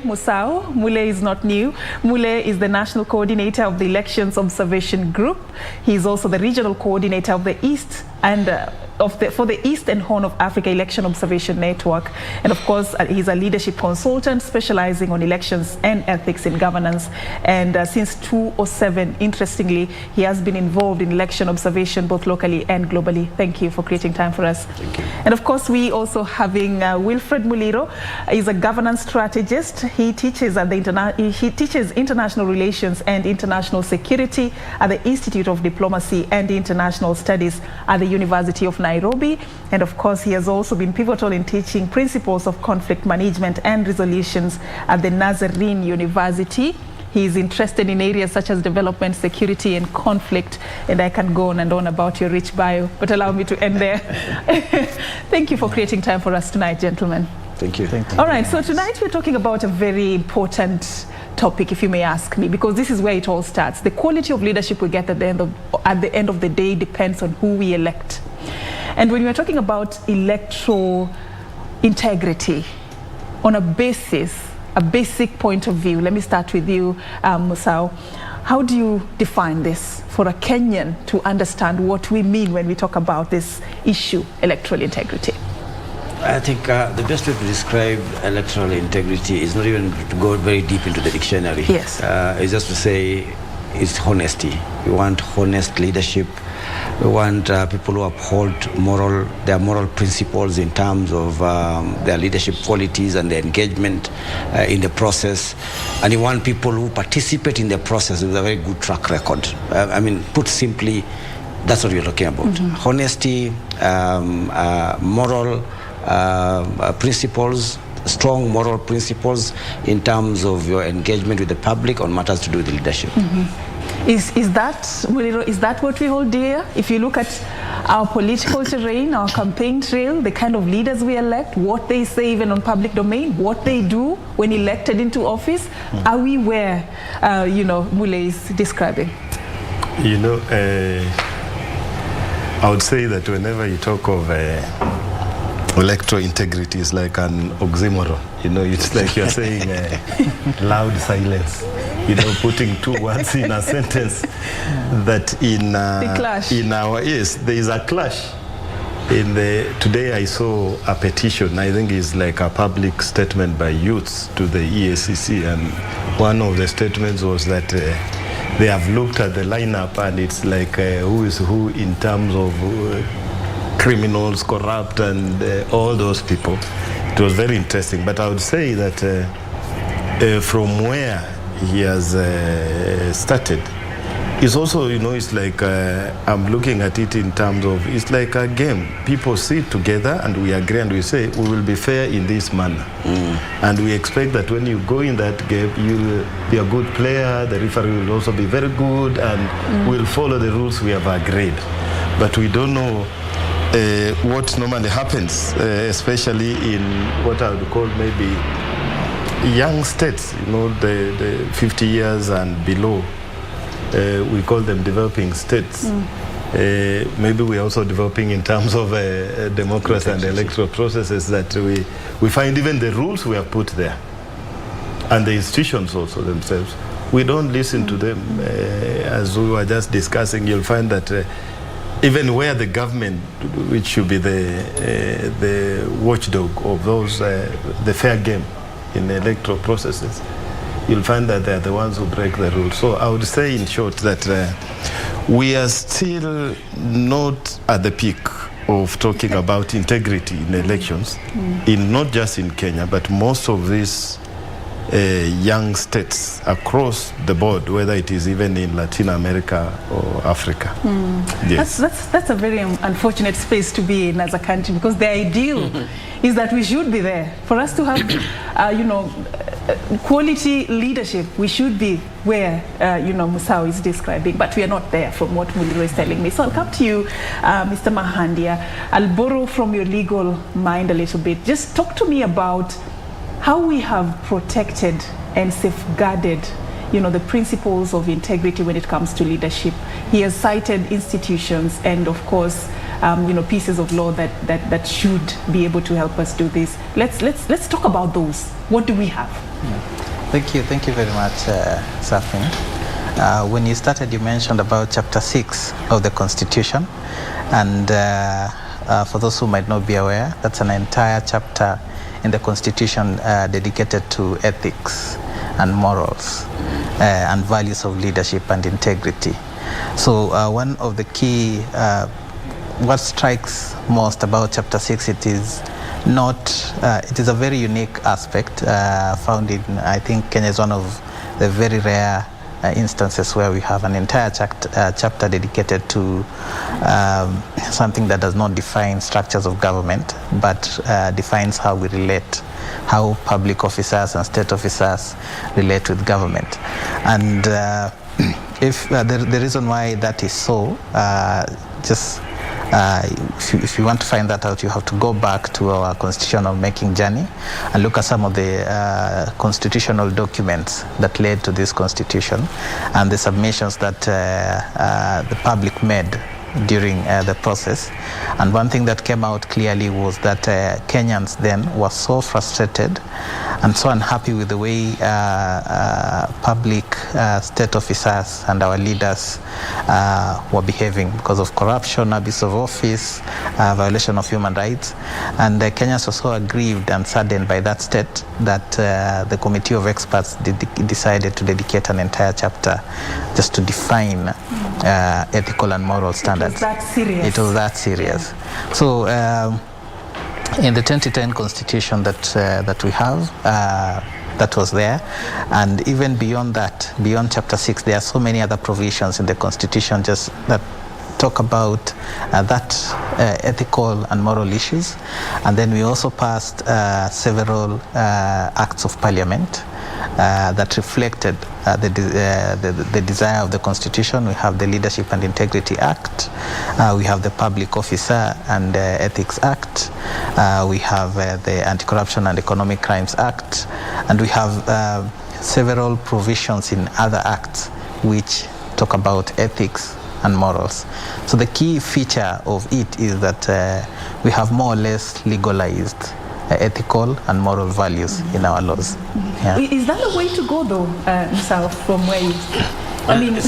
Musau. Mule is not new. Mule is the national coordinator of the Elections Observation Group. He is also the regional coordinator of the East and for the East and Horn of Africa Election Observation Network. And of course, he's a leadership consultant specializing on elections and ethics in governance. And since 2007, interestingly, he has been involved in election observation both locally and globally. Thank you for creating time for us. Thank you. And of course, we also having Wilfred Muliro. He's a governance strategist. He teaches at the international relations and international security at the Institute of Diplomacy and International Studies at the University of Nairobi. And of course, he has also been pivotal in teaching principles of conflict management and resolutions at the Nazarene University. He is interested in areas such as development, security, and conflict. And I can go on and on about your rich bio, but allow me to end there. Thank you for creating time for us tonight, gentlemen. Thank you. Thank you. All right, so tonight we're talking about a very important topic, if you may ask me, because this is where it all starts. The quality of leadership we get at the end of the day depends on who we elect. And when we're talking about electoral integrity on a basic point of view, let me start with you, Musau. How do you define this for a Kenyan to understand what we mean when we talk about this issue, electoral integrity? I think the best way to describe electoral integrity is not even to go very deep into the dictionary. Yes. It's just to say it's honesty. We want honest leadership. We want people who uphold their moral principles in terms of their leadership qualities and their engagement in the process. And we want people who participate in the process with a very good track record. I mean, put simply, that's what we're talking about. Mm-hmm. Honesty, moral principles, strong moral principles in terms of your engagement with the public on matters to do with the leadership. Mm-hmm. Is that what we hold dear? If you look at our political terrain, our campaign trail, the kind of leaders we elect, what they say even on public domain, what they do when elected into office, are we where, Mule is describing? I would say that whenever you talk of electoral integrity, is like an oxymoron. It's like you're saying loud silence. Putting two words in a sentence that there is a clash. Today I saw a petition, I think it's like a public statement by youths to the EACC, and one of the statements was that they have looked at the lineup and it's like who is who in terms of criminals, corrupt, and all those people. It was very interesting, but I would say that from where he has started, it's also, it's like I'm looking at it in terms of, it's like a game. People sit together and we agree and we say, we will be fair in this manner. And we expect that when you go in that game, you will be a good player, the referee will also be very good, and will follow the rules we have agreed. But we don't know what normally happens, especially in what I would call maybe young states, the 50 years and below. We call them developing states. Maybe we're also developing in terms of democracy and electoral processes, that we find even the rules we have put there and the institutions also themselves, we don't listen to them. As we were just discussing, you'll find that even where the government, which should be the watchdog of those, the fair game in electoral processes, you'll find that they're the ones who break the rules. So I would say in short that we are still not at the peak of talking about integrity in elections, not just in Kenya, but most of these young states across the board, whether it is even in Latin America or Africa. Yes. That's a very unfortunate space to be in as a country, because the ideal is that we should be there. For us to have, quality leadership, we should be where, Musau is describing, but we are not there from what Muliro is telling me. So I'll come to you, Mr. Mahandia. I'll borrow from your legal mind a little bit. Just talk to me about how we have protected and safeguarded, the principles of integrity when it comes to leadership. He has cited institutions and, of course, pieces of law that should be able to help us do this. Let's talk about those. What do we have? Thank you very much, Safin. When you started, you mentioned about Chapter 6 of the Constitution, and for those who might not be aware, that's an entire chapter in the Constitution dedicated to ethics and morals and values of leadership and integrity. So one of the key, what strikes most about Chapter 6, it is a very unique aspect found in, I think Kenya is one of the very rare instances where we have an entire chapter dedicated to something that does not define structures of government, but defines how we relate, how public officers and state officers relate with government. And if the reason why that is so, if you want to find that out, you have to go back to our constitutional making journey and look at some of the constitutional documents that led to this constitution and the submissions that the public made during the process. And one thing that came out clearly was that Kenyans then were so frustrated and so unhappy with the way public state officers and our leaders were behaving because of corruption, abuse of office, violation of human rights. And Kenyans were so aggrieved and saddened by that state that the committee of experts decided to dedicate an entire chapter just to define ethical and moral standards. It was that serious. It was that serious. So in the 2010 constitution that we have, that was there, and even beyond that, beyond Chapter 6, there are so many other provisions in the constitution just that talk about that ethical and moral issues. And then we also passed several acts of parliament that reflected the desire of the Constitution. We have the Leadership and Integrity Act, we have the Public Officer and Ethics Act, we have the Anti-Corruption and Economic Crimes Act, and we have several provisions in other acts which talk about ethics and morals. So the key feature of it is that we have more or less legalized ethical and moral values in our laws. Yeah. Is that the way to go though, South, from where you... I mean,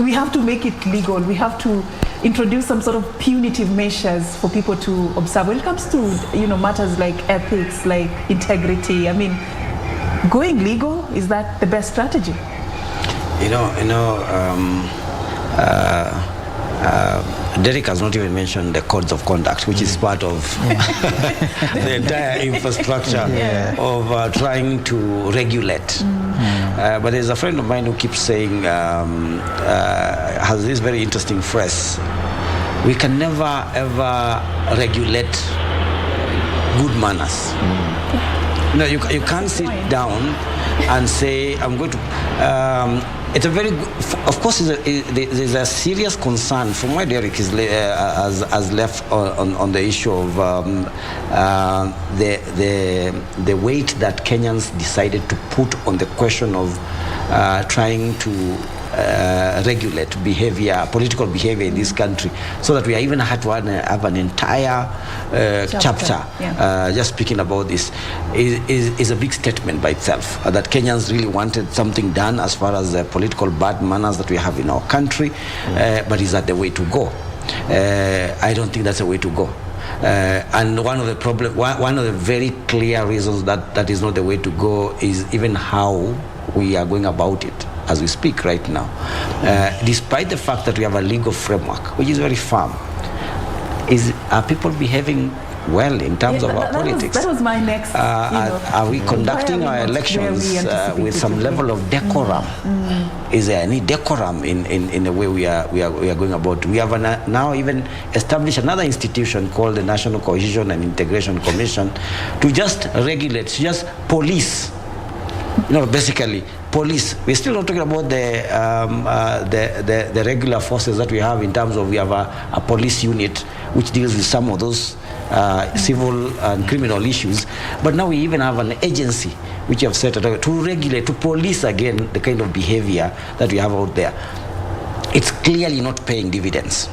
we have to make it legal. We have to introduce some sort of punitive measures for people to observe. When it comes to, matters like ethics, like integrity, I mean, going legal, is that the best strategy? Derek has not even mentioned the codes of conduct, which is part of the entire infrastructure of trying to regulate. But there's a friend of mine who keeps saying, has this very interesting phrase: we can never ever regulate good manners. You can't sit down and say, I'm going to... it's a very, of course, there's a serious concern from where Derek has left on the issue of the weight that Kenyans decided to put on the question of trying to regulate behavior, political behavior in this country, so that we even had to have an entire chapter just speaking about this is a big statement by itself, that Kenyans really wanted something done as far as the political bad manners that we have in our country, but is that the way to go? I don't think that's the way to go. And one of the very clear reasons that is not the way to go is even how we are going about it as we speak right now. Despite the fact that we have a legal framework which is very firm, are people behaving well in terms of our politics? That was my next. Are we conducting our elections with some level of decorum? Is there any decorum in the way we are going about? We have now even established another institution called the National Cohesion and Integration Commission to just regulate, to just police. Basically police. We're still not talking about the regular forces that we have in terms of we have a police unit which deals with some of those civil and criminal issues. But now we even have an agency which have set up to regulate, to police again the kind of behavior that we have out there. It's clearly not paying dividends.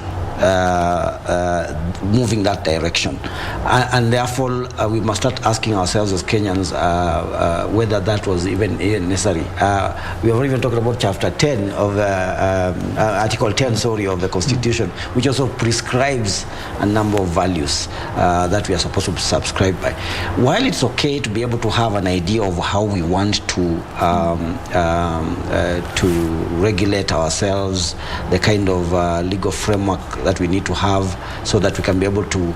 moving that direction. And therefore, we must start asking ourselves as Kenyans whether that was even necessary. We have even talked about Chapter 10 of Article 10, of the Constitution, which also prescribes a number of values that we are supposed to subscribe by. While it's okay to be able to have an idea of how we want to regulate ourselves, the kind of legal framework that we need to have so that we can be able to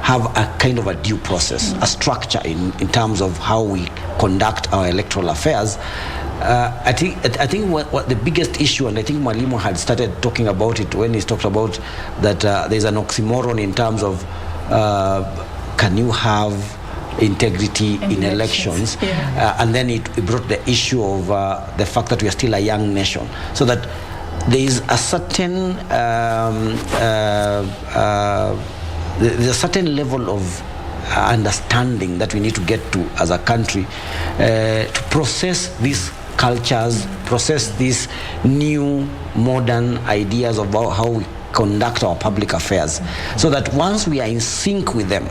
have a kind of a due process, a structure in terms of how we conduct our electoral affairs. I think what the biggest issue, and I think Mwalimu had started talking about it when he talked about that there's an oxymoron in terms of can you have integrity in elections, and then it brought the issue of the fact that we are still a young nation, so that there is a certain there's a certain level of understanding that we need to get to as a country to process these cultures, process these new modern ideas about how we conduct our public affairs, so that once we are in sync with them,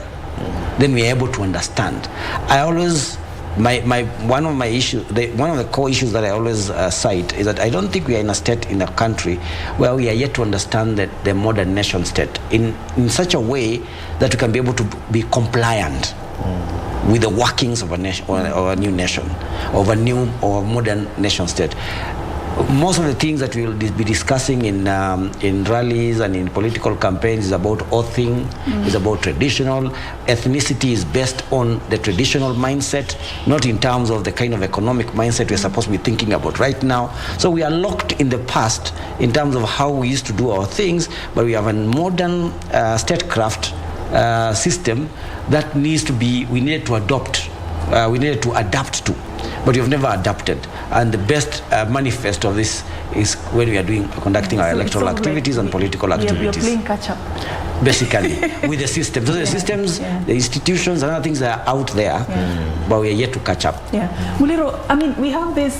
then we are able to understand. I always, one of the core issues that I always cite is that I don't think we are in a state, in a country, where we are yet to understand the modern nation state in such a way that we can be able to be compliant with the workings of a nation, or a new nation, of a new or modern nation state. Most of the things that we will be discussing in rallies and in political campaigns is about oathing, is about traditional. Ethnicity is based on the traditional mindset, not in terms of the kind of economic mindset we're supposed to be thinking about right now. So we are locked in the past in terms of how we used to do our things, but we have a modern statecraft system that we needed to adopt, we needed to adapt to. But we've never adapted, and the best manifest of this is when we are conducting our electoral activities and political activities. You're playing catch up, basically, with the system. So the systems, the institutions, and other things that are out there, but we are yet to catch up. Muliro, I mean, we have these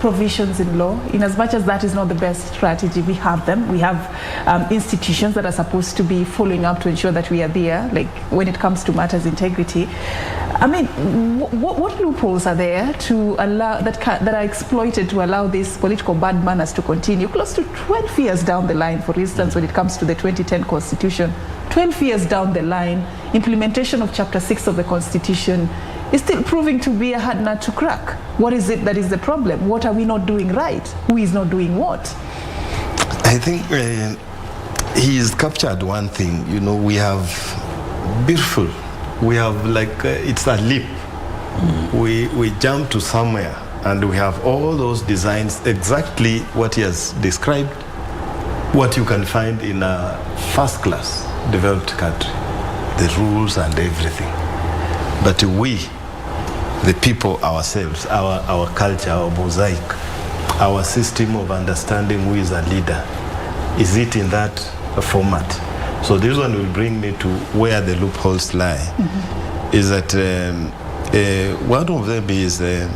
provisions in law. In as much as that is not the best strategy, we have them. We have institutions that are supposed to be following up to ensure that we are there, like when it comes to matters integrity. I mean, what loopholes are there to allow that are exploited to allow these political bad manners to continue close to 12 years down the line? For instance, when it comes to the 2010 Constitution, 12 years down the line, implementation of Chapter 6 of the Constitution is still proving to be a hard nut to crack. What is it that is the problem? What are we not doing right? Who is not doing what? I think he's captured one thing. You know, we have beautiful. We have it's a leap. We jump to somewhere and we have all those designs, exactly what he has described, what you can find in a first-class developed country, the rules and everything. But we, the people ourselves, our culture, our mosaic, our system of understanding who is a leader, is it in that format? So this one will bring me to where the loopholes lie. Is that one of them is the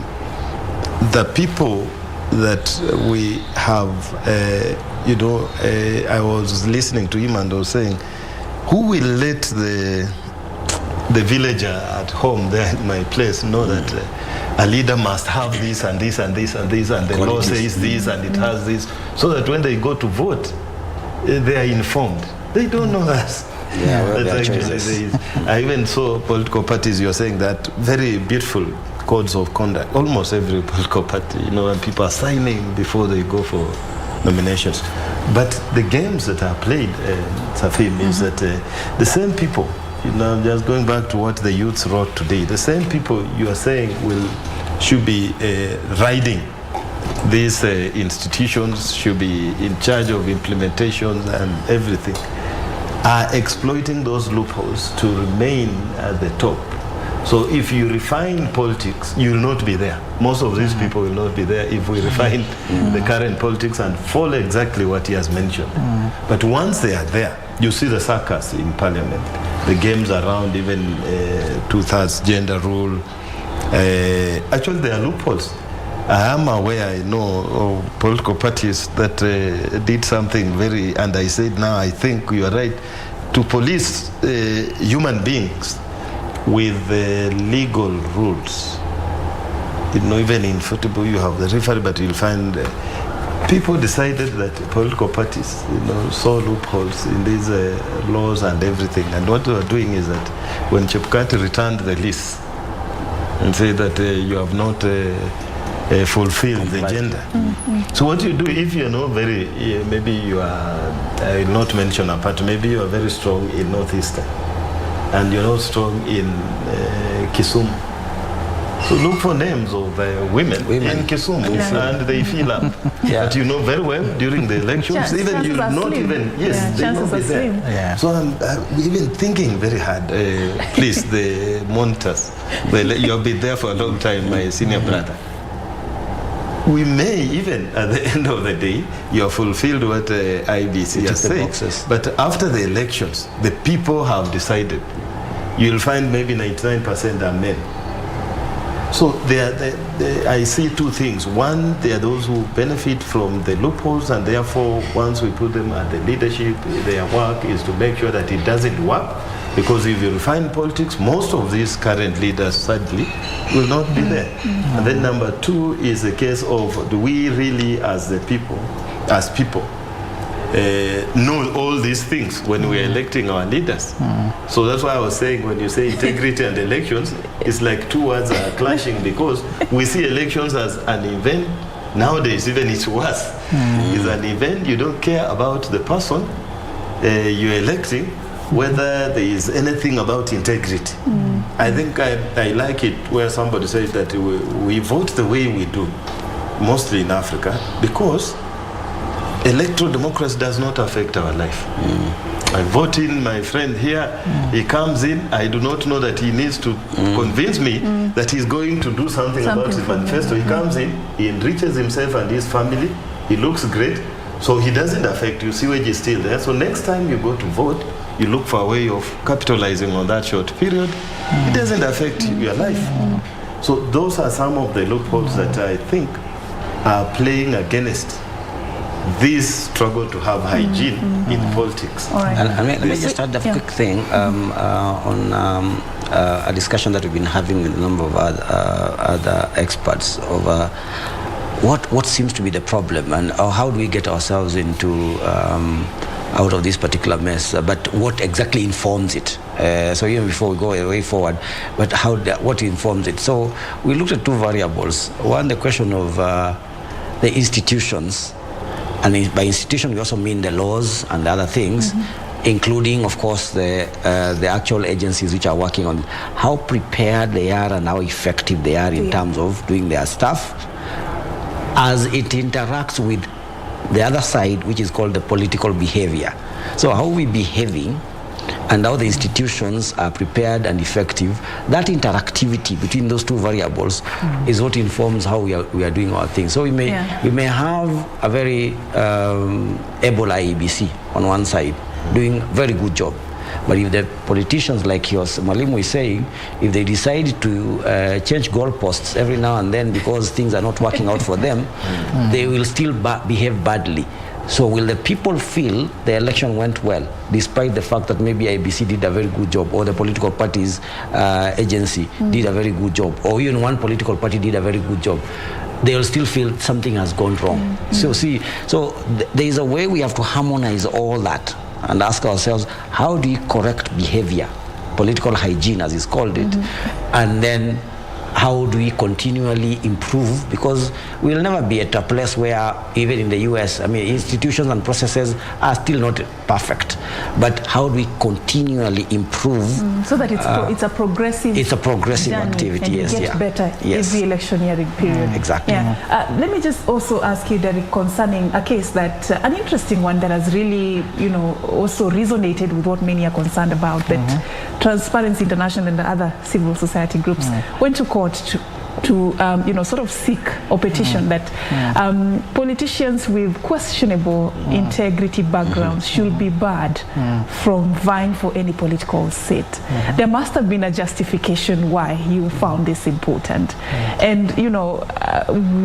people that we have, I was listening to him and I was saying, who will let the villager at home there in my place know that a leader must have this and this and this and this, and the law says this and it has this, so that when they go to vote, they are informed. They don't know that. I even saw political parties, you're saying that, very beautiful codes of conduct. Almost every political party, and people are signing before they go for nominations. But the games that are played, Safim, is that the same people, I'm just going back to what the youths wrote today, the same people you are saying should be riding these institutions, should be in charge of implementations and everything, are exploiting those loopholes to remain at the top. So if you refine politics, you will not be there. Most of these people will not be there if we refine the current politics and follow exactly what he has mentioned. But once they are there, you see the circus in parliament, the games around even 2/3 gender rule. Actually, there are loopholes. I am aware, I know of political parties that did something very, and I said, now I think you are right, to police human beings with legal rules. You know, even in football you have the referee, but you'll find people decided that political parties, you know, saw loopholes in these laws and everything. And what they were doing is that when Chepkati returned the list and said that you have not fulfilled the gender. So what you do, if you're not very, maybe you are, I will not mention a part, maybe you are very strong in Northeastern and you're not strong in Kisumu. So look for names of women in Kisumu and they fill up. But you know very well during the elections, even you not even, they not be there. So I'm even thinking very hard, please, the monitors, you'll be there for a long time, my senior brother. We may even, at the end of the day, you have fulfilled what IBC has said. But after the elections, the people have decided. You'll find maybe 99% are men. So I see two things. One, there are those who benefit from the loopholes, and therefore, once we put them at the leadership, their work is to make sure that it doesn't work. Because if you refine politics, most of these current leaders, sadly, will not be there. And then number two is the case of, do we really, as people, know all these things when we are electing our leaders? So that's why I was saying, when you say integrity and elections, it's like two words are clashing, because we see elections as an event. Nowadays, even it's worse. It's an event. You don't care about the person you're electing, whether there is anything about integrity. I think I like it where somebody says that we vote the way we do, mostly in Africa, because electoral democracy does not affect our life. I vote in my friend here, he comes in, I do not know that he needs to convince me that he's going to do something about his manifesto. He comes in, he enriches himself and his family, he looks great, so he doesn't affect you. Sewage is still there. So next time you go to vote, you look for a way of capitalizing on that short period. It doesn't affect your life. So those are some of the loopholes that I think are playing against this struggle to have hygiene in politics. And let me just add a quick thing on a discussion that we've been having with a number of other experts over what seems to be the problem and how do we get ourselves into out of this particular mess, but what exactly informs it. So even before we go way forward, but what informs it. So we looked at two variables. One, the question of the institutions, and by institution we also mean the laws and the other things, including, of course, the actual agencies which are working on how prepared they are and how effective they are in terms of doing their stuff, as it interacts with the other side, which is called the political behavior. So how are we behaving and how the institutions are prepared and effective, that interactivity between those two variables is what informs how we are doing our things. So we may have a very able IEBC on one side, doing very good job. But if the politicians, like your Mwalimu is saying, if they decide to change goalposts every now and then because things are not working out for them, they will still behave badly. So will the people feel the election went well, despite the fact that maybe IBC did a very good job, or the political parties agency did a very good job, or even one political party did a very good job? They will still feel something has gone wrong. So there is a way we have to harmonize all that and ask ourselves, how do we correct behavior, political hygiene as is called it, and then how do we continually improve? Because we'll never be at a place where, even in the US, I mean, institutions and processes are still not perfect. But how do we continually improve? So that it's a progressive. It's a progressive activity. And get better every electioneering period. Exactly. Let me just also ask you, Derek, concerning a case that an interesting one that has really, also resonated with what many are concerned about. That Transparency International and the other civil society groups went to court to sort of seek or petition that politicians with questionable integrity backgrounds should be barred from vying for any political seat. There must have been a justification why you found this important. And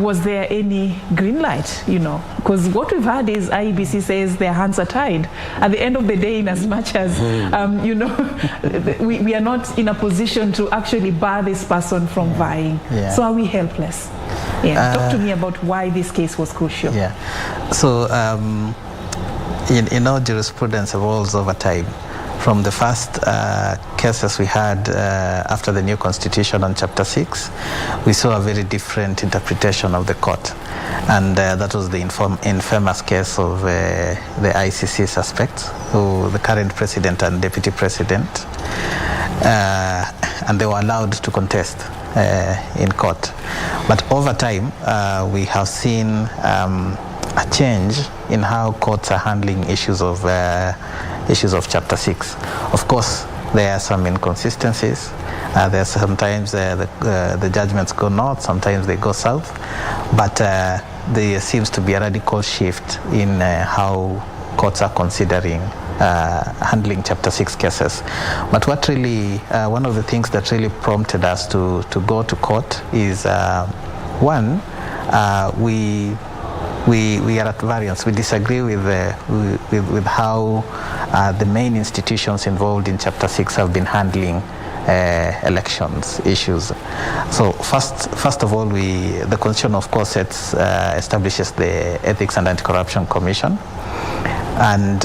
was there any green light? Because what we've had is IEBC says their hands are tied. At the end of the day, in as much as we are not in a position to actually bar this person from vying. So are we helpless? Talk to me about why this case was crucial. So jurisprudence evolves over time. From the first cases we had after the new constitution on Chapter 6, we saw a very different interpretation of the court. And that was the infamous case of the ICC suspects, who the current president and deputy president, and they were allowed to contest in court. But over time, we have seen a change in how courts are handling issues of Chapter 6. Of course, there are some inconsistencies. There are sometimes the judgments go north, sometimes they go south. But there seems to be a radical shift in how courts are considering handling Chapter 6 cases. But what really, one of the things that really prompted us to go to court is, one, we are at variance. We disagree with how the main institutions involved in Chapter 6 have been handling elections issues. So first of all, the Constitution, of course, establishes the Ethics and Anti-Corruption Commission, and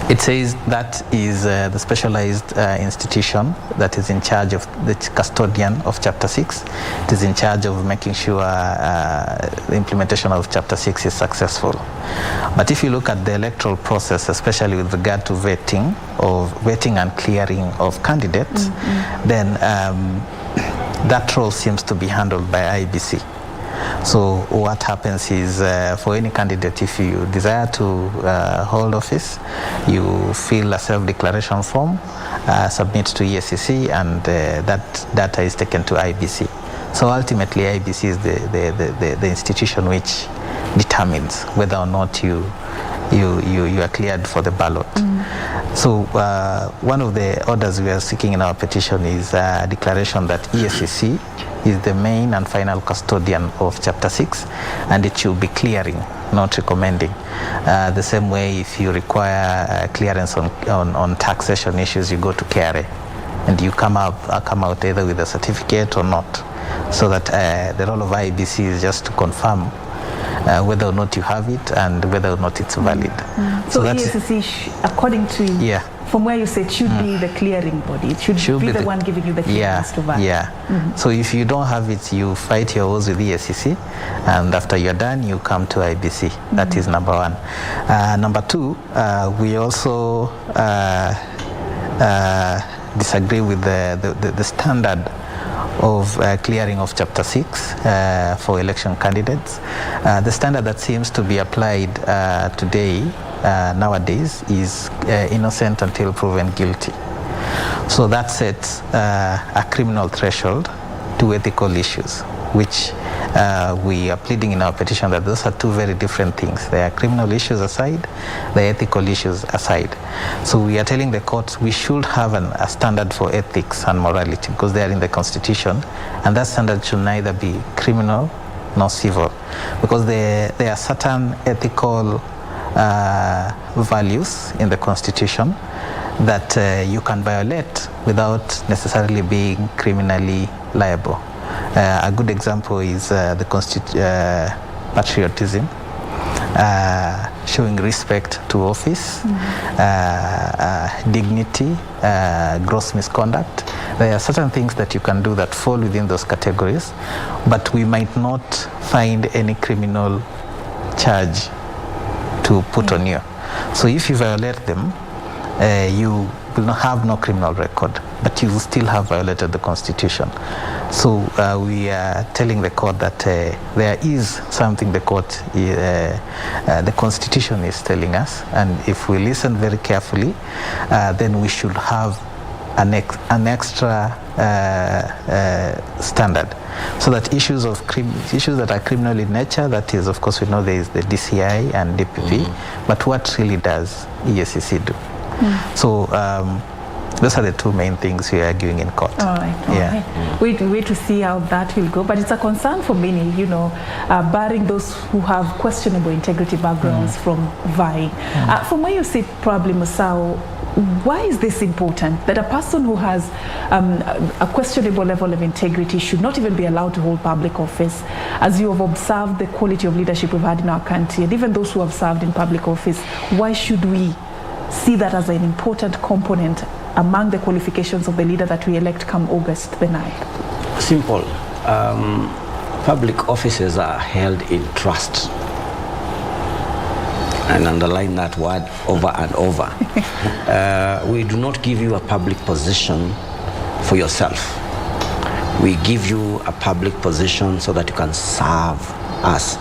it says that is the specialized institution that is in charge of the custodian of Chapter 6. It is in charge of making sure the implementation of Chapter 6 is successful. But if you look at the electoral process, especially with regard to vetting and clearing of candidates, then that role seems to be handled by IEBC. So what happens is, for any candidate, if you desire to hold office, you fill a self-declaration form, submit to ESCC, and that data is taken to IEBC. So ultimately, IEBC is the institution which determines whether or not you are cleared for the ballot. So one of the orders we are seeking in our petition is a declaration that ESCC is the main and final custodian of Chapter 6, and it should be clearing, not recommending. The same way, if you require clearance on taxation issues, you go to KRA, and you come out either with a certificate or not. So that the role of IEBC is just to confirm whether or not you have it and whether or not it's valid. So ESCC, according to from where you said, should be the clearing body. It should be the one giving you the clearance to vote. So if you don't have it, you fight your wars with ESCC, and after you're done, you come to IEBC. That is number one. Number two, we also disagree with the standard of clearing of Chapter 6 for election candidates. The standard that seems to be applied today, nowadays, is innocent until proven guilty. So that sets a criminal threshold to ethical issues, which we are pleading in our petition that those are two very different things. There are criminal issues aside, the ethical issues aside. So we are telling the courts we should have a standard for ethics and morality, because they are in the Constitution, and that standard should neither be criminal nor civil, because there are certain ethical values in the Constitution that you can violate without necessarily being criminally liable. A good example is patriotism, showing respect to office, dignity, gross misconduct. There are certain things that you can do that fall within those categories, but we might not find any criminal charge to put on you. So if you violate them, you will not have no criminal record, but you will still have violated the Constitution. So we are telling the court that there is something the Constitution is telling us, and if we listen very carefully, then we should have an extra standard, so that issues that are criminal in nature, that is, of course, we know there is the DCI and DPP, but what really does EACC do? So those are the two main things we are arguing in court. All right. Yeah. Wait to see how that will go. But it's a concern for many, barring those who have questionable integrity backgrounds from vying. From where you sit, probably, Musau, why is this important, that a person who has a questionable level of integrity should not even be allowed to hold public office? As you have observed the quality of leadership we've had in our country, and even those who have served in public office, why should we see that as an important component among the qualifications of the leader that we elect come August the 9th? Simple. Public offices are held in trust. And underline that word over and over. We do not give you a public position for yourself. We give you a public position so that you can serve us.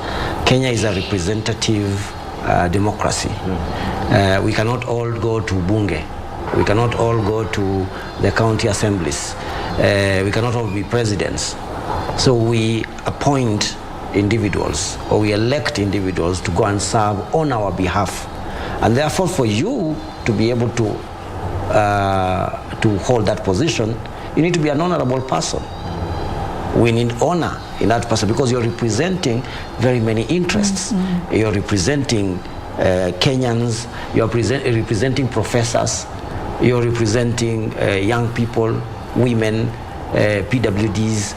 Kenya is a representative democracy. We cannot all go to Bunge. We cannot all go to the county assemblies. We cannot all be presidents. So we appoint individuals, or we elect individuals to go and serve on our behalf. And therefore, for you to be able to hold that position, you need to be an honorable person. We need honor in that person, because you're representing very many interests. You're representing Kenyans, you're representing professors, you're representing young people, women, PWDs,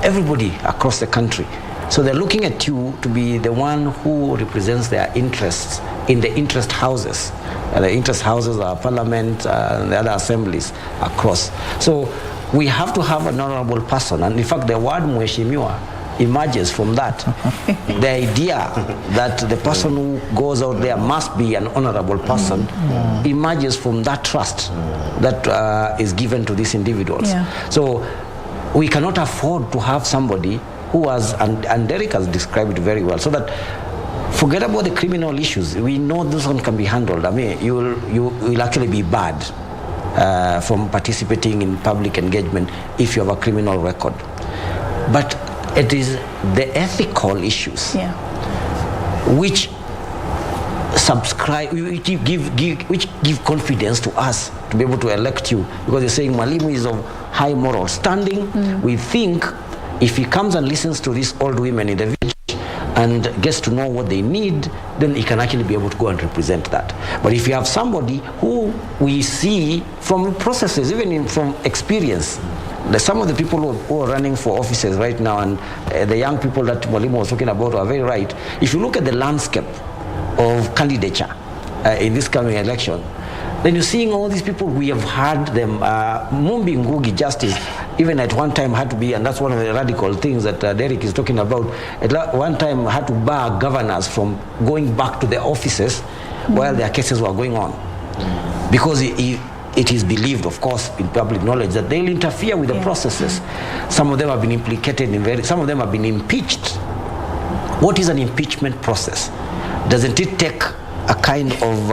everybody across the country. So they're looking at you to be the one who represents their interests in the interest houses. The interest houses are parliament and the other assemblies across. So we have to have an honorable person. And in fact, the word Mheshimiwa emerges from that. The idea that the person who goes out there must be an honorable person emerges from that trust that is given to these individuals. So we cannot afford to have somebody who has, and Derek has described it very well, so that forget about the criminal issues. We know this one can be handled. I mean, you will actually be barred from participating in public engagement if you have a criminal record. But it is the ethical issues which give confidence to us to be able to elect you, because they're saying Mwalimu is of high moral standing. We think if he comes and listens to these old women in the village and gets to know what they need, then he can actually be able to go and represent that. But if you have somebody who we see from processes, even from experience, some of the people who are running for offices right now, and the young people that Mwalimu was talking about are very right. If you look at the landscape of candidature in this coming election, then you're seeing all these people. We have heard them, Mumbi Ngugi Justice, even at one time had to be, and that's one of the radical things that Derek is talking about, at one time had to bar governors from going back to their offices while their cases were going on. Because it is believed, of course, in public knowledge that they'll interfere with the processes. Some of them have been implicated in some of them have been impeached. What is an impeachment process? Doesn't it take a kind of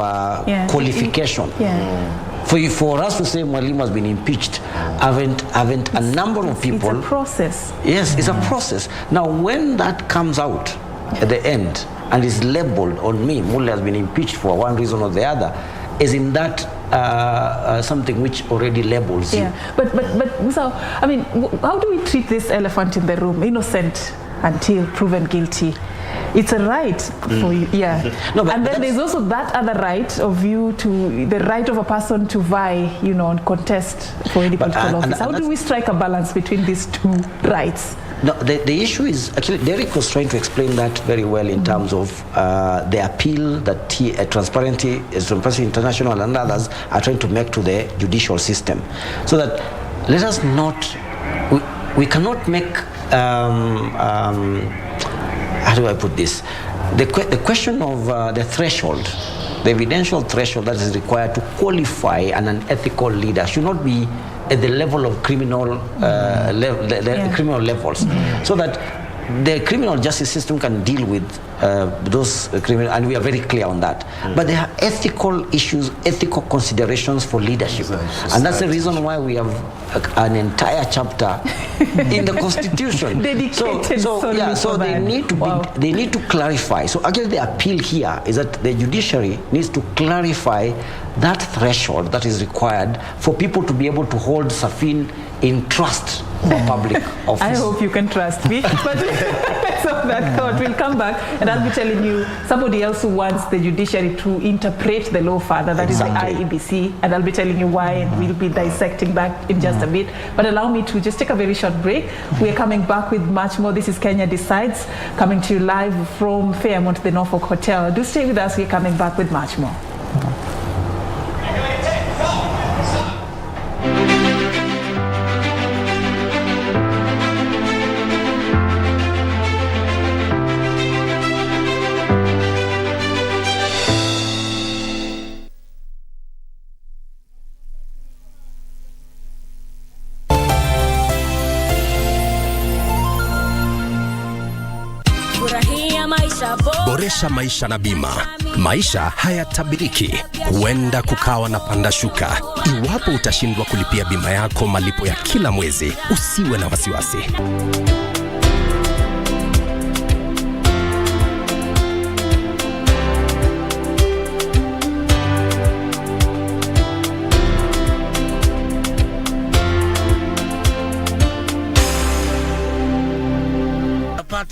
qualification? For us to say Mwalimu has been impeached, haven't a number of people. It's a process. Yes, it's a process. Now, when that comes out at the end and is labeled on me, Mule has been impeached for one reason or the other, is in that something which already labels you. But so, I mean, how do we treat this elephant in the room? Innocent until proven guilty. It's a right for you, No, and then there's also that other right of you to, the right of a person to vie, and contest for any political office. How do we strike a balance between these two rights? No, the issue is, actually, Derek was trying to explain that very well in terms of the appeal that Transparency International and others are trying to make to the judicial system. So that let us not, we cannot make, how do I put this? The question of the threshold, the evidential threshold that is required to qualify an ethical leader should not be at the level of criminal criminal levels. So that the criminal justice system can deal with those criminal, and we are very clear on that. But there are ethical issues, ethical considerations for leadership, and that's the reason why we have an entire chapter in the Constitution. Dedicated so they need to they need to clarify. So actually, the appeal here is that the judiciary needs to clarify that threshold that is required for people to be able to hold Safin in trust for public office. I hope you can trust me. But so that thought, we'll come back and I'll be telling you somebody else who wants the judiciary to interpret the law further, that is the IEBC, and I'll be telling you why, and we'll be dissecting that in just a bit. But allow me to just take a very short break. We are coming back with much more. This is Kenya Decides, coming to you live from Fairmont, the Norfolk Hotel. Do stay with us. We're coming back with much more. Boresha maisha na bima. Maisha hayatabiriki, huenda kukawa na panda shuka. Iwapo utashindwa kulipia bima yako malipo ya kila mwezi, usiwe na wasiwasi.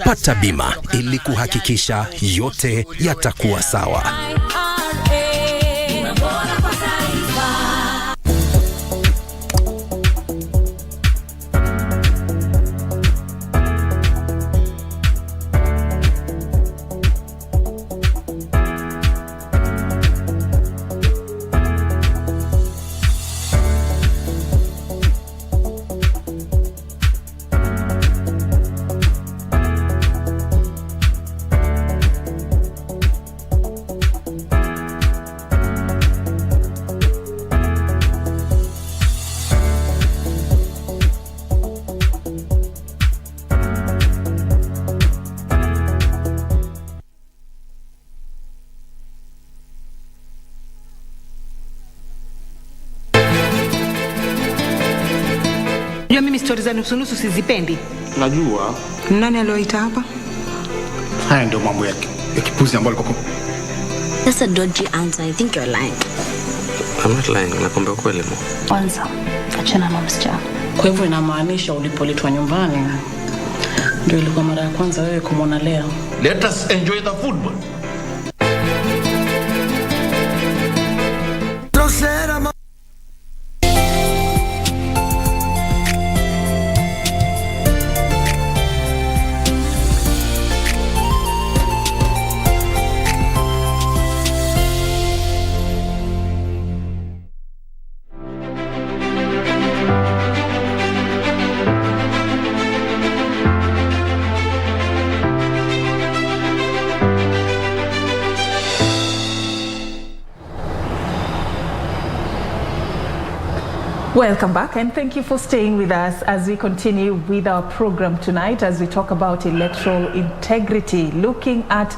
Pata bima ili kuhakikisha yote yatakuwa sawa. Mimi stories za nusu sizipendi. Najua. Nani alioita hapa? Haya ndio mambo ya kipuzi ambayo alikuwa. That's a dodgy answer. I think you're lying. I'm not lying. Nakwambia kweli. Kwanza, achana na msichana. Kwa hivyo inamaanisha ulipoletwa nyumbani ndio ilikuwa mara ya kwanza wewe kumwona Lea. Let us enjoy the football. Welcome back, and thank you for staying with us as we continue with our program tonight, as we talk about electoral integrity, looking at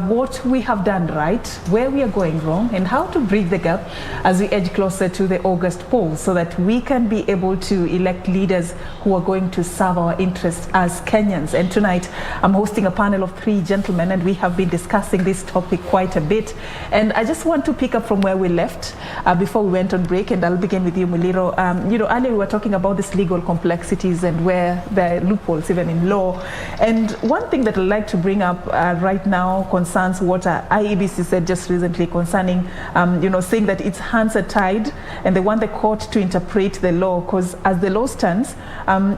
what we have done right, where we are going wrong, and how to bridge the gap as we edge closer to the August polls so that we can be able to elect leaders who are going to serve our interests as Kenyans. And tonight I'm hosting a panel of 3 gentlemen, and we have been discussing this topic quite a bit. And I just want to pick up from where we left before we went on break, and I'll begin with you, Muliro. You know, earlier we were talking about these legal complexities and where there are loopholes even in law. And one thing that I'd like to bring up right now concerns what IEBC said just recently concerning, you know, saying that its hands are tied and they want the court to interpret the law, because as the law stands,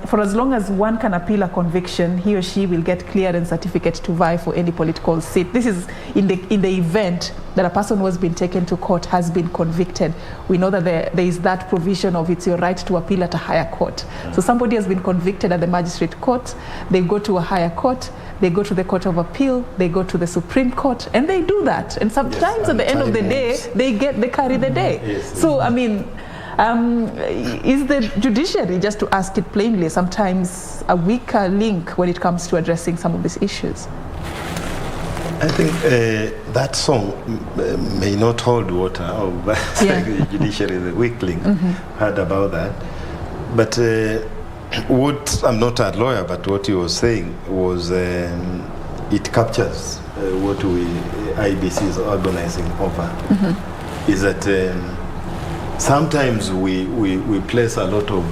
for as long as one can appeal a conviction, he or she will get clearance certificate to vie for any political seat. This is in the event that a person who has been taken to court has been convicted. We know that there is that provision of it's your right to appeal at a higher court. So somebody has been convicted at the magistrate court, they go to a higher court, they go to the Court of Appeal, they go to the Supreme Court, and they do that. And sometimes at the end of the day, they carry the day. So, I mean, Is the judiciary, just to ask it plainly, sometimes a weaker link when it comes to addressing some of these issues? I think that song may not hold water, but the judiciary is a weak link. Heard about that. But what, I'm not a lawyer, but what he was saying was it captures what IBC is organizing over. Is that sometimes we place a lot of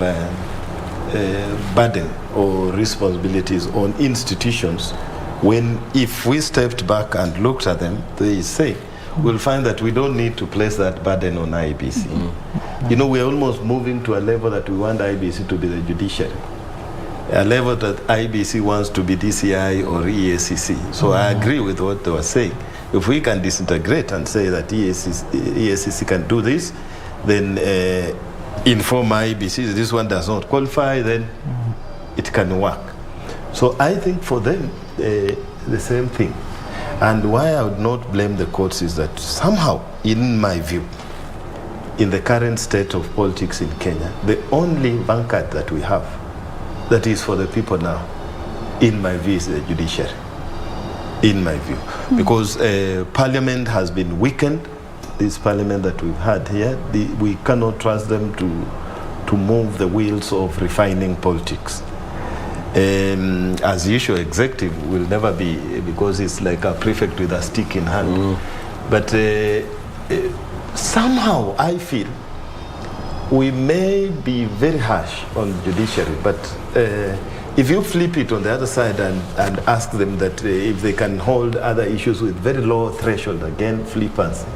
burden or responsibilities on institutions when, if we stepped back and looked at them, they say, we'll find that we don't need to place that burden on IBC. You know, we're almost moving to a level that we want IBC to be the judiciary, a level that IBC wants to be DCI or EACC. So I agree with what they were saying. If we can disintegrate and say that EACC can do this, then inform IBC this one does not qualify, then it can work. So I think for them, the same thing. And why I would not blame the courts is that somehow, in my view, in the current state of politics in Kenya, the only vanguard that we have that is for the people now, in my view, is the judiciary. In my view. Because parliament has been weakened, this parliament that we've had here, we cannot trust them to move the wheels of refining politics. As usual, executive will never be, because it's like a prefect with a stick in hand. But somehow I feel we may be very harsh on judiciary, but if you flip it on the other side and ask them that if they can hold other issues with very low threshold, again, flippers,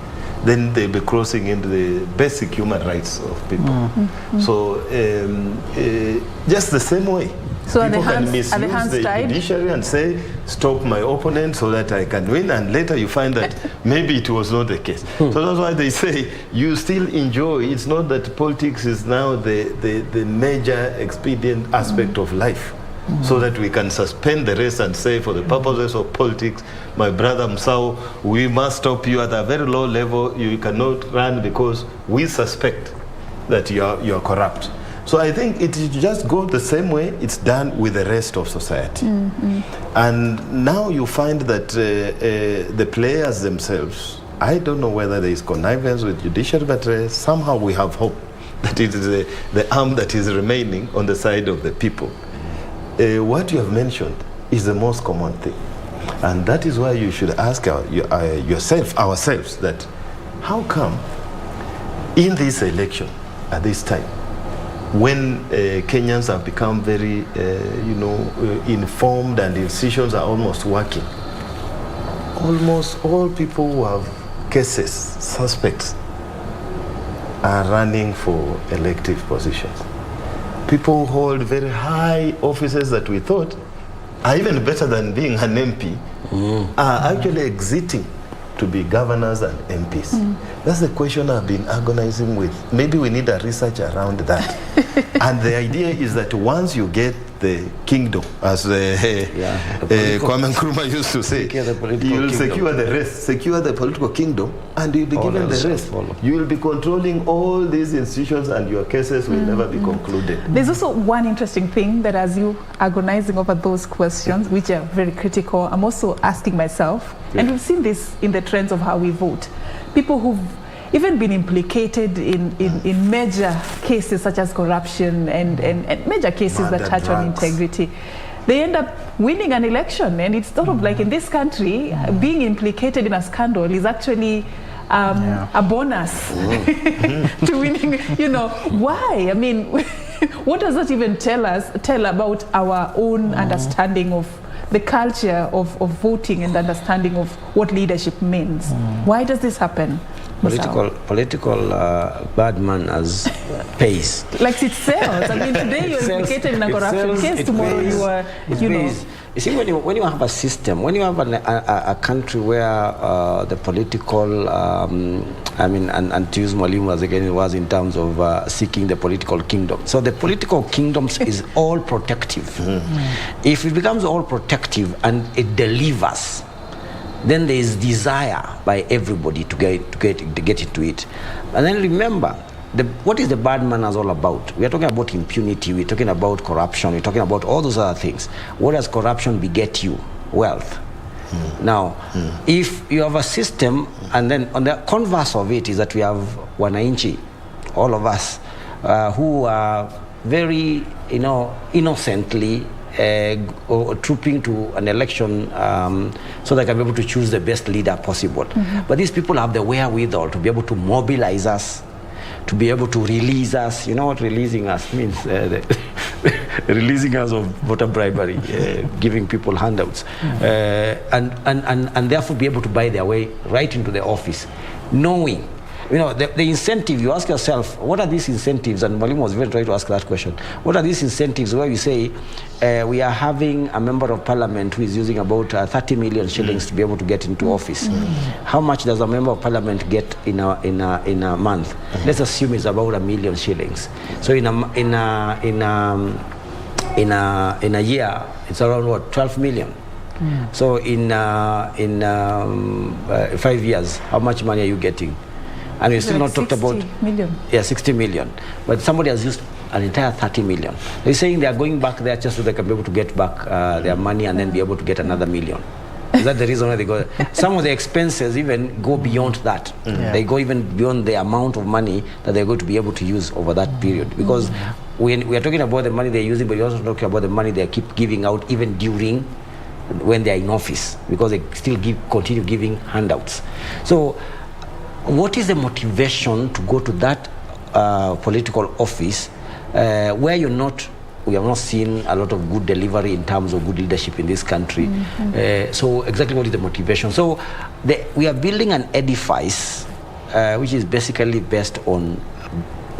then they'll be crossing into the basic human rights of people. So just the same way. So people can misuse the judiciary and say, stop my opponent so that I can win, and later you find that maybe it was not the case. So that's why they say you still enjoy. It's not that politics is now the major expedient aspect of life, so that we can suspend the rest and say, for the purposes of politics, my brother Msao, we must stop you at a very low level. You cannot run because we suspect that you are corrupt. So I think it just go the same way it's done with the rest of society. And now you find that the players themselves, I don't know whether there is connivance with judiciary, but somehow we have hope that it is the arm that is remaining on the side of the people. What you have mentioned is the most common thing. And that is why you should ask ourselves that how come in this election at this time, when Kenyans have become very, informed and institutions are almost working, almost all people who have cases, suspects, are running for elective positions. People who hold very high offices that we thought are even better than being an MP are actually exiting to be governors and MPs. That's the question I've been agonizing with. Maybe we need a research around that. And the idea is that once you get the kingdom, as Kwame Nkrumah used to say, you'll secure the rest, secure the political kingdom, and you'll be given the rest. You will be controlling all these institutions, and your cases will never be concluded. There's also one interesting thing that as you agonizing over those questions, which are very critical, I'm also asking myself, and we've seen this in the trends of how we vote. People who've even been implicated in major cases such as corruption and major cases that touch on integrity, they end up winning an election. And it's sort of like in this country, being implicated in a scandal is actually a bonus to winning. Why? I mean, what does that even tell about our own understanding of the culture of voting and understanding of what leadership means? Why does this happen? Political bad manners pays. Like it sells. I mean, today you're implicated in a corruption case, tomorrow you are, You see, when you have a system, when you have a country where the political, and to use Mwalimu as again it was in terms of seeking the political kingdom. So the political kingdoms is all protective. If it becomes all protective and it delivers, then there is desire by everybody to get into it. And then remember, what is the bad manners all about? We are talking about impunity, we're talking about corruption, we're talking about all those other things. What does corruption beget you? Wealth. Now, if you have a system, and then on the converse of it is that we have wananchi, all of us, who are very, innocently trooping to an election so they can be able to choose the best leader possible. But these people have the wherewithal to be able to mobilize us, to be able to release us. You know what releasing us means? Releasing us of voter bribery, giving people handouts, and therefore be able to buy their way right into the office, knowing, the incentive. You ask yourself, what are these incentives? And Mwalimu was even trying to ask that question. What are these incentives where you say we are having a member of parliament who is using about 30 million shillings to be able to get into office? How much does a member of parliament get in a month? Let's assume it's about 1 million shillings. So in a year, it's around what, 12 million. So in 5 years, how much money are you getting? And we still not talked about 60 million. Yeah, 60 million. But somebody has used an entire 30 million. They're saying they are going back there just so they can be able to get back their money and then be able to get another million. Is that the reason why they go? Some of the expenses even go beyond that. They go even beyond the amount of money that they're going to be able to use over that period. Because when we are talking about the money they're using, but we're also talking about the money they keep giving out even during when they're in office, because they still continue giving handouts. So what is the motivation to go to that political office where we have not seen a lot of good delivery in terms of good leadership in this country? So exactly what is the motivation? So we are building an edifice which is basically based on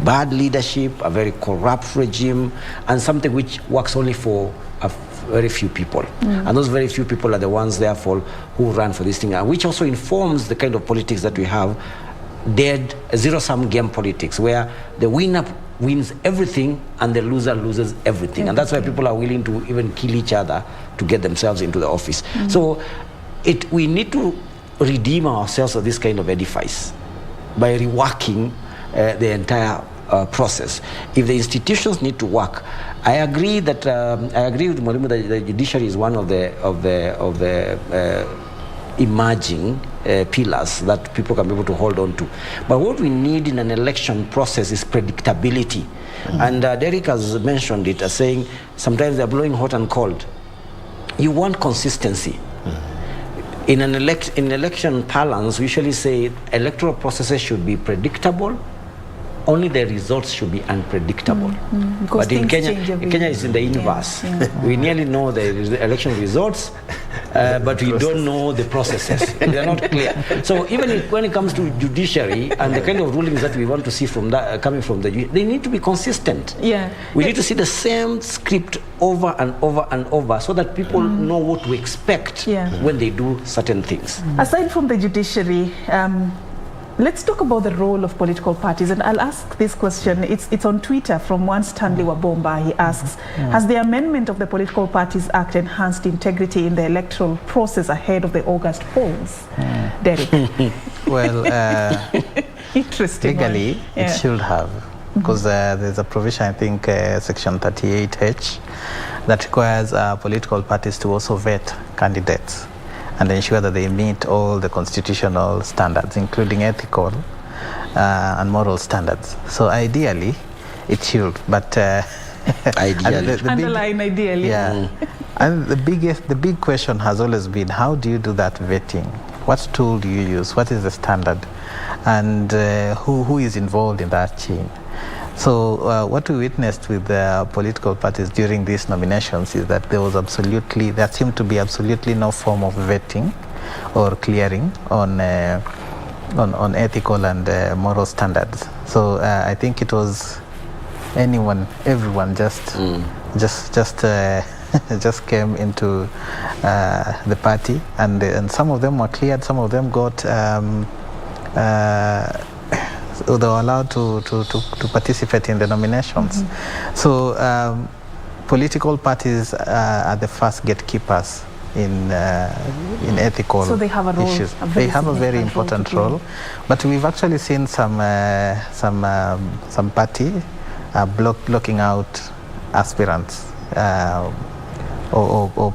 bad leadership, a very corrupt regime, and something which works only for a very few people. And those very few people are the ones, therefore, who run for this thing, which also informs the kind of politics that we have, dead zero-sum game politics, where the winner wins everything and the loser loses everything. And that's why people are willing to even kill each other to get themselves into the office. So we need to redeem ourselves of this kind of edifice by reworking the entire process. If the institutions need to work, I agree with Mwalimu that the judiciary is one of the emerging pillars that people can be able to hold on to. But what we need in an election process is predictability. And Derek has mentioned it as saying sometimes they're blowing hot and cold. You want consistency. In election parlance, we usually say electoral processes should be predictable. Only the results should be unpredictable. But in Kenya it's in the inverse. We nearly know the election results, but we don't know the processes. They are not clear. So even when it comes to judiciary and the kind of rulings that we want to see from that coming from they need to be consistent. We need to see the same script over and over and over so that people know what to expect when they do certain things. Aside from the judiciary, let's talk about the role of political parties. And I'll ask this question. It's on Twitter from one Stanley Wabomba. He asks, has the amendment of the Political Parties Act enhanced integrity in the electoral process ahead of the August polls? Derek? Well, interesting. Legally, it should have. Because there's a provision, I think, Section 38H, that requires political parties to also vet candidates and ensure that they meet all the constitutional standards, including ethical and moral standards. So ideally, it should, but ideally. Underline ideally. And the big question has always been, how do you do that vetting? What tool do you use? What is the standard? And who is involved in that chain? So what we witnessed with the political parties during these nominations is that there seemed to be absolutely no form of vetting or clearing on ethical and moral standards. So I think it was everyone just came into the party, and some of them were cleared, some of them got they were allowed to participate in the nominations. So political parties are the first gatekeepers in ethical so they have a role, issues. They have a very important role, but we've actually seen some party blocking out aspirants or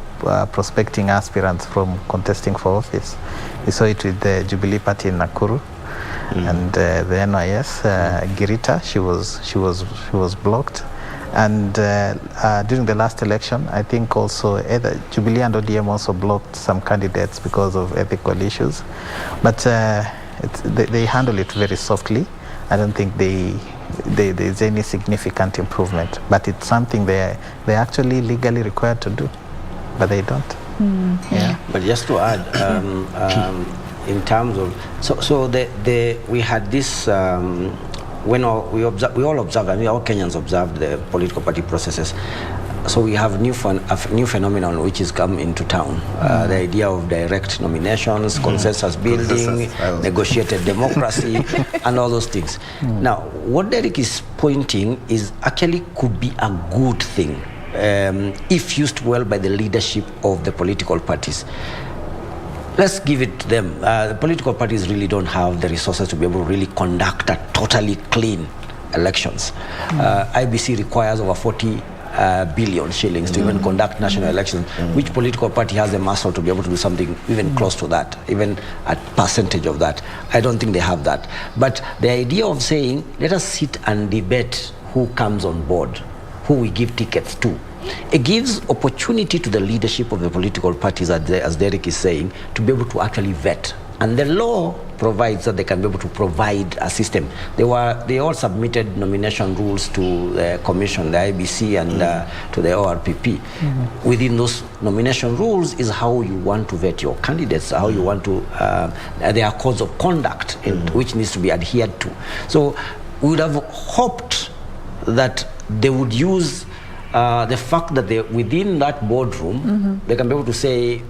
prospecting aspirants from contesting for office. We saw it with the Jubilee Party in Nakuru. And the NYS, Girita, she was blocked. And during the last election, I think also either Jubilee and ODM also blocked some candidates because of ethical issues. But they handle it very softly. I don't think there's any significant improvement. But it's something they're actually legally required to do, but they don't. Yeah. But just to add, in terms of we had this when we all observed, and all Kenyans observed the political party processes. So we have a new phenomenon which has come into town. The idea of direct nominations, consensus building, negotiated democracy, and all those things. Now, what Derek is pointing is actually could be a good thing if used well by the leadership of the political parties. Let's give it to them. The political parties really don't have the resources to be able to really conduct a totally clean elections. IBC requires over 40 billion shillings to even conduct national elections. Which political party has the muscle to be able to do something even close to that, even a percentage of that? I don't think they have that. But the idea of saying, let us sit and debate who comes on board, who we give tickets to, it gives opportunity to the leadership of the political parties, as Derek is saying, to be able to actually vet. And the law provides that they can be able to provide a system. They all submitted nomination rules to the commission, the IBC, and to the ORPP. Within those nomination rules is how you want to vet your candidates, how you want to, there are codes of conduct which needs to be adhered to. So we would have hoped that they would use the fact that within that boardroom, they can be able to say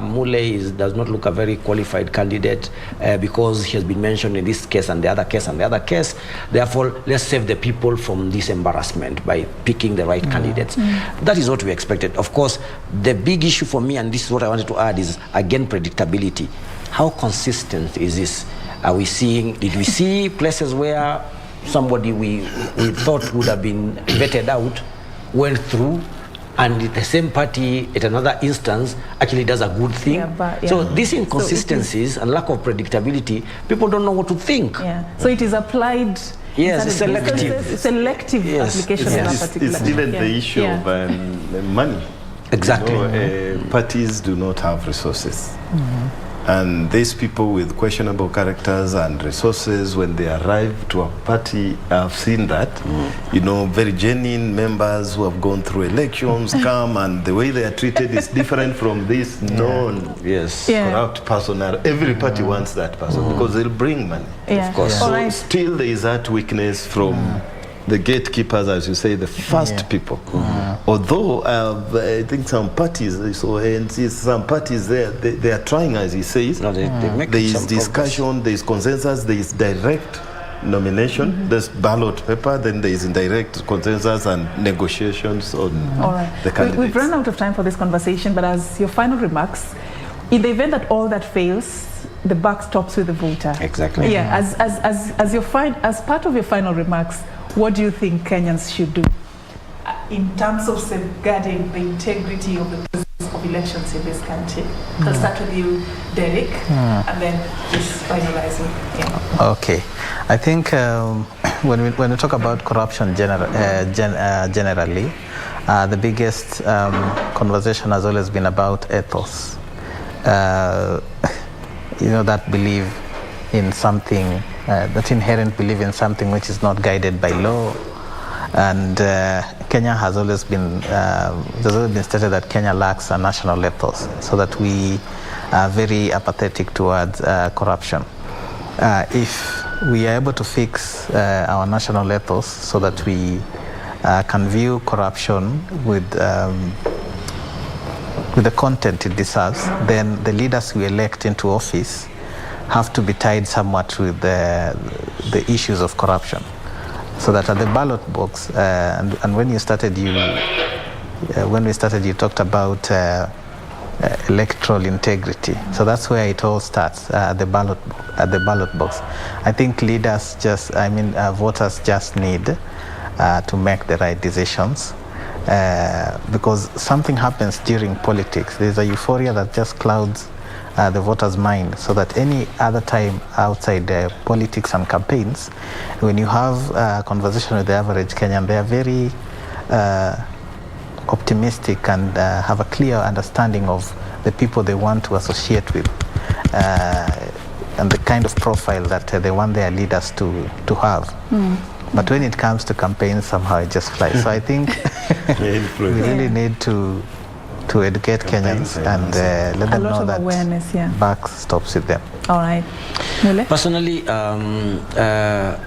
Mule does not look a very qualified candidate because he has been mentioned in this case and the other case and the other case. Therefore, let's save the people from this embarrassment by picking the right candidates. That is what we expected. Of course, the big issue for me, and this is what I wanted to add, is again predictability. How consistent is this? Are we seeing? Did we see places where somebody we thought would have been vetted out went through, and the same party at another instance actually does a good thing? So these inconsistencies and lack of predictability, people don't know what to think. So it is applied. Yes, it's selective application of that particular. It's even the issue of money. Exactly. Parties do not have resources. And these people with questionable characters and resources, when they arrive to a party, I've seen that, very genuine members who have gone through elections come, and the way they are treated is different from this corrupt person. Every party wants that person because they'll bring money. Of course. So still there is that weakness from the gatekeepers, as you say, the first people. Although I think some parties, some parties they are trying, as he says. There is discussion, there is consensus, there is direct nomination, there's ballot paper, then there is indirect consensus and negotiations on the candidates. We've run out of time for this conversation, but as your final remarks, in the event that all that fails, the buck stops with the voter. Exactly. Yeah. As part of your final remarks, what do you think Kenyans should do in terms of safeguarding the integrity of the process of elections in this country? I'll start with you, Derek, and then just finalizing. Okay. I think when we talk about corruption generally, the biggest conversation has always been about ethos. That belief in something, that inherent belief in something which is not guided by law. And Kenya has always been, stated that Kenya lacks a national ethos, so that we are very apathetic towards corruption. If we are able to fix our national ethos so that we can view corruption with the content it deserves, then the leaders we elect into office have to be tied somewhat with the issues of corruption, so that at the ballot box, and when we started, you talked about electoral integrity. So that's where it all starts, at the ballot box. I think leaders voters just need to make the right decisions, because something happens during politics. There's a euphoria that just clouds the voter's mind, so that any other time outside politics and campaigns, when you have a conversation with the average Kenyan, they are very optimistic and have a clear understanding of the people they want to associate with, and the kind of profile that they want their leaders to have. But when it comes to campaigns, somehow it just flies. So I think we really need to educate Kenyans and let them know that awareness, back stops with them. All right. Mule? Personally,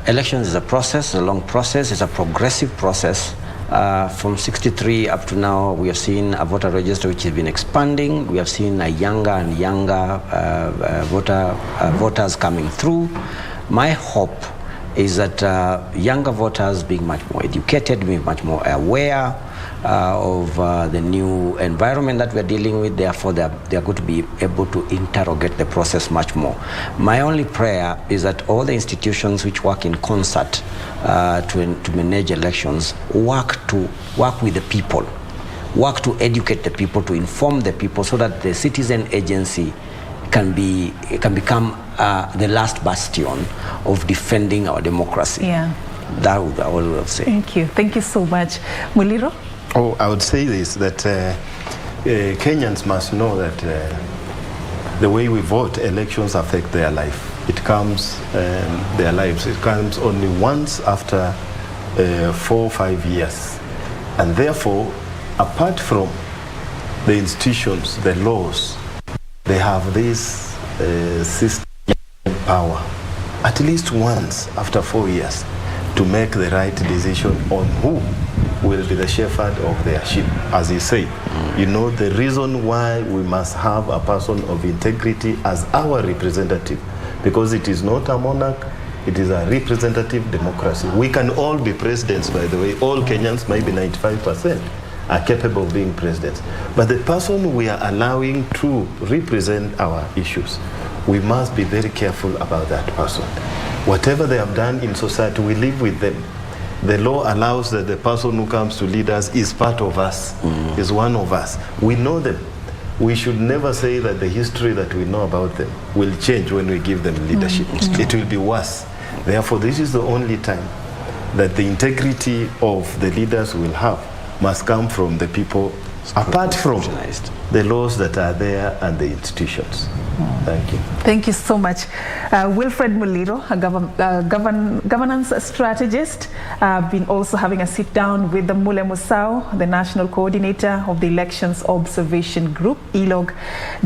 elections is a process, a long process. It's a progressive process. From 63 up to now, we have seen a voter register which has been expanding. We have seen a younger and younger voters coming through. My hope is that younger voters being much more educated, being much more aware of the new environment that we're dealing with. Therefore, they are going to be able to interrogate the process much more. My only prayer is that all the institutions which work in concert to manage elections work with the people, work to educate the people, to inform the people, so that the citizen agency can become the last bastion of defending our democracy. Yeah. That would I will say. Thank you. Thank you so much. Muliro? Oh, I would say this, that Kenyans must know that the way we vote, elections affect their life. It comes, their lives, it comes only once after 4 or 5 years. And therefore, apart from the institutions, the laws, they have this system power, at least once after 4 years, to make the right decision on who will be the shepherd of their sheep, as you say. You know, the reason why we must have a person of integrity as our representative, because it is not a monarch, it is a representative democracy. We can all be presidents, by the way. All Kenyans, maybe 95%, are capable of being presidents. But the person we are allowing to represent our issues, we must be very careful about that person. Whatever they have done in society, we live with them. The law allows that the person who comes to lead us is part of us, is one of us. We know them. We should never say that the history that we know about them will change when we give them leadership. It will be worse. Therefore, this is the only time that the integrity of the leaders will have must come from the people, apart from the laws that are there and the institutions. Thank you. Thank you so much. Wilfred Muliro, a governance strategist, been also having a sit down with the Mule Musau, the national coordinator of the Elections Observation Group, ELOG.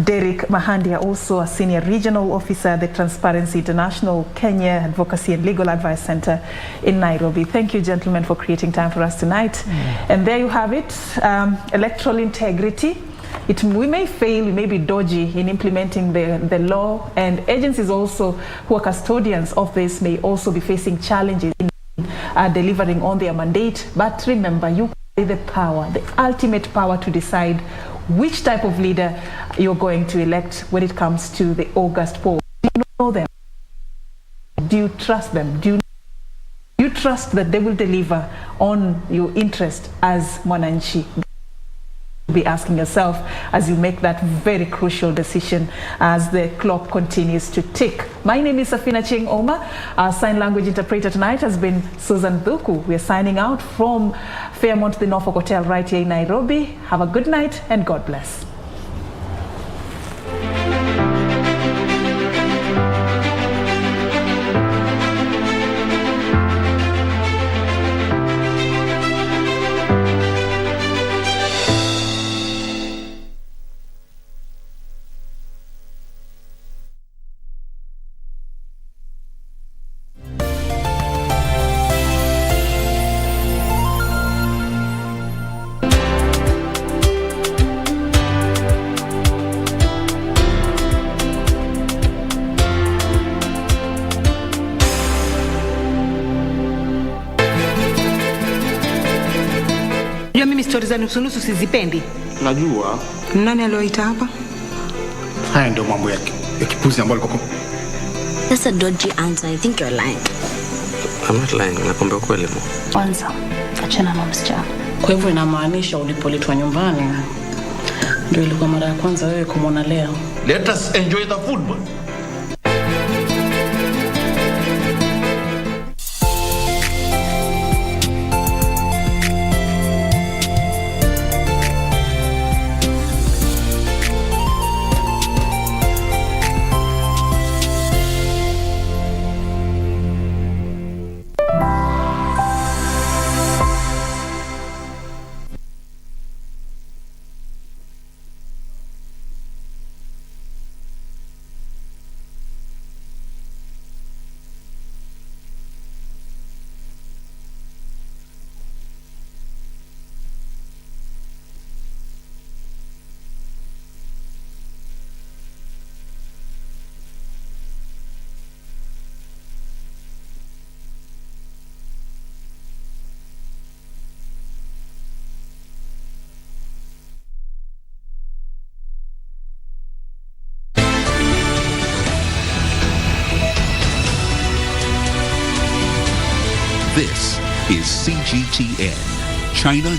Derek Mahandia, also a senior regional officer at the Transparency International Kenya Advocacy and Legal Advice Center in Nairobi. Thank you, gentlemen, for creating time for us tonight. And there you have it, electoral integrity. We may fail, we may be dodgy in implementing the law, and agencies also who are custodians of this may also be facing challenges in delivering on their mandate. But remember, you carry the power, the ultimate power to decide which type of leader you're going to elect when it comes to the August poll. Do you know them? Do you trust them? Do you trust that they will deliver on your interest as Mwananchi? Be asking yourself as you make that very crucial decision as the clock continues to tick. My name is Safina Ching Oma. Our sign language interpreter tonight has been Susan Thuku. We are signing out from Fairmont, the Norfolk Hotel right here in Nairobi. Have a good night and God bless. stori za nusunusu sizipendi. Najua Nani alioita hapa? haya ndio mambo ya kipuzi ambayo alikuwa That's a dodgy answer. I think you're lying. I'm not lying, nakwambia ukweli mo. Kwanza, achana na msichana. Kwa hivyo inamaanisha ulipoletwa nyumbani ndio ilikuwa mara ya kwanza wewe kumwona Lea. Let us enjoy the football. This is CGTN, China